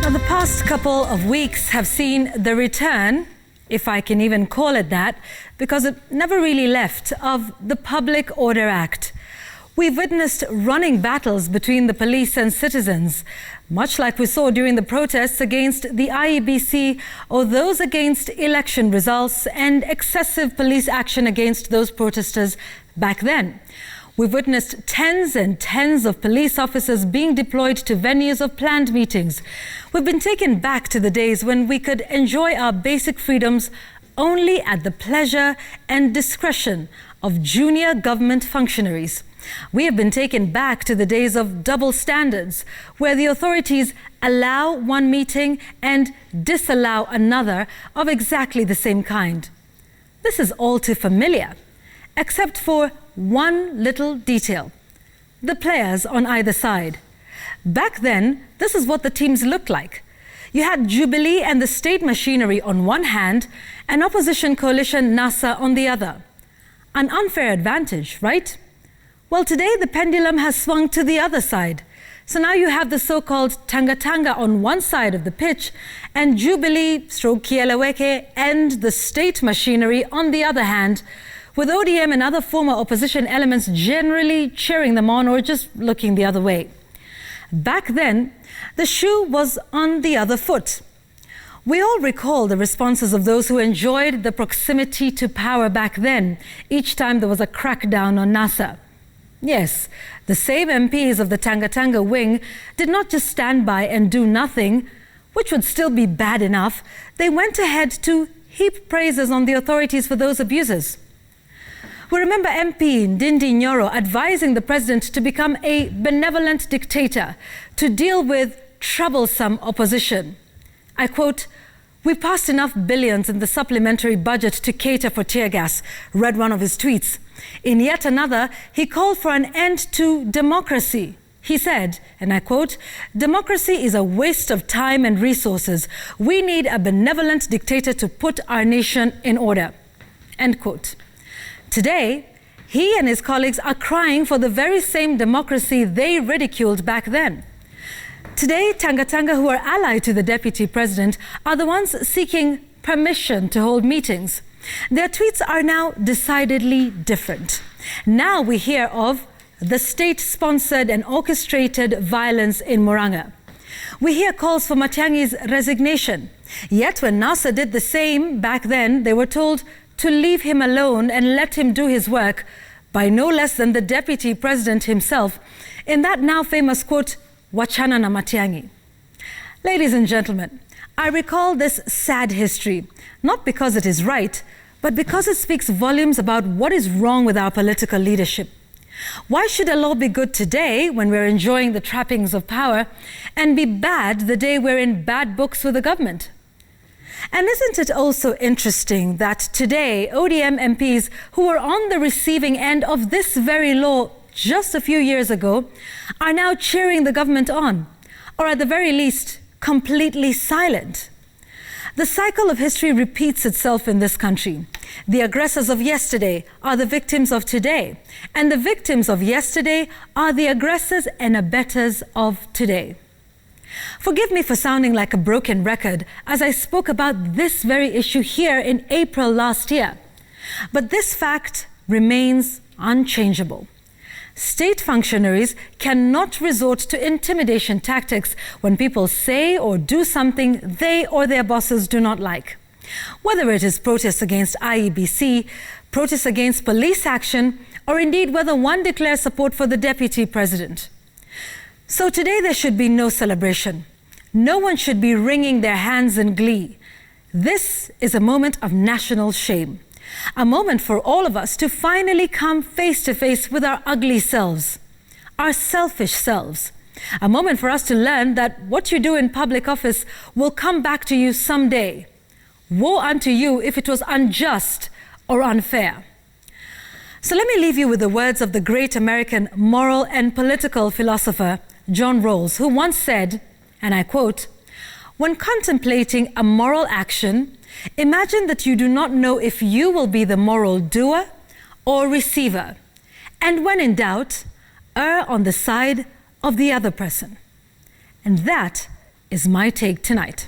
Now, the past couple of weeks have seen the return, if I can even call it that, because it never really left, of the Public Order Act. We've witnessed running battles between the police and citizens, much like we saw during the protests against the IEBC or those against election results and excessive police action against those protesters back then. We've witnessed tens and tens of police officers being deployed to venues of planned meetings. We've been taken back to the days when we could enjoy our basic freedoms only at the pleasure and discretion of junior government functionaries. We have been taken back to the days of double standards, where the authorities allow one meeting and disallow another of exactly the same kind. This is all too familiar, except for one little detail: the players on either side. Back then, this is what the teams looked like. You had Jubilee and the state machinery on one hand, and opposition coalition NASA on the other. An unfair advantage, right? Well, today the pendulum has swung to the other side. So now you have the so-called Tanga-Tanga on one side of the pitch and Jubilee, Kieleweke and the state machinery on the other hand, with ODM and other former opposition elements generally cheering them on or just looking the other way. Back then, the shoe was on the other foot. We all recall the responses of those who enjoyed the proximity to power back then, each time there was a crackdown on NASA. Yes, the same MPs of the Tanga-Tanga wing did not just stand by and do nothing, which would still be bad enough. They went ahead to heap praises on the authorities for those abuses. We remember MP Ndindi Nyoro advising the president to become a benevolent dictator to deal with troublesome opposition. I quote, "We passed enough billions in the supplementary budget to cater for tear gas," read one of his tweets. In yet another, he called for an end to democracy. He said, and I quote, "Democracy is a waste of time and resources. We need a benevolent dictator to put our nation in order," end quote. Today, he and his colleagues are crying for the very same democracy they ridiculed back then. Today, Tanga-Tanga, who are allied to the deputy president, are the ones seeking permission to hold meetings. Their tweets are now decidedly different. Now we hear of the state-sponsored and orchestrated violence in Murang'a. We hear calls for Matiang'i's resignation. Yet when NASA did the same back then, they were told to leave him alone and let him do his work by no less than the deputy president himself in that now famous quote, "Wachana na Matiang'i." Ladies and gentlemen, I recall this sad history, not because it is right, but because it speaks volumes about what is wrong with our political leadership. Why should a law be good today when we're enjoying the trappings of power and be bad the day we're in bad books with the government? And isn't it also interesting that today ODM MPs who were on the receiving end of this very law just a few years ago are now cheering the government on, or at the very least, completely silent? The cycle of history repeats itself in this country. The aggressors of yesterday are the victims of today, and the victims of yesterday are the aggressors and abettors of today. Forgive me for sounding like a broken record as I spoke about this very issue here in April last year, but this fact remains unchangeable. State functionaries cannot resort to intimidation tactics when people say or do something they or their bosses do not like. Whether it is protests against IEBC, protests against police action, or indeed whether one declares support for the deputy president. So today there should be no celebration. No one should be wringing their hands in glee. This is a moment of national shame. A moment for all of us to finally come face to face with our ugly selves, our selfish selves. A moment for us to learn that what you do in public office will come back to you someday. Woe unto you if it was unjust or unfair. So let me leave you with the words of the great American moral and political philosopher, John Rawls, who once said, and I quote, "When contemplating a moral action, imagine that you do not know if you will be the moral doer or receiver. And when in doubt, err on the side of the other person." And that is my take tonight.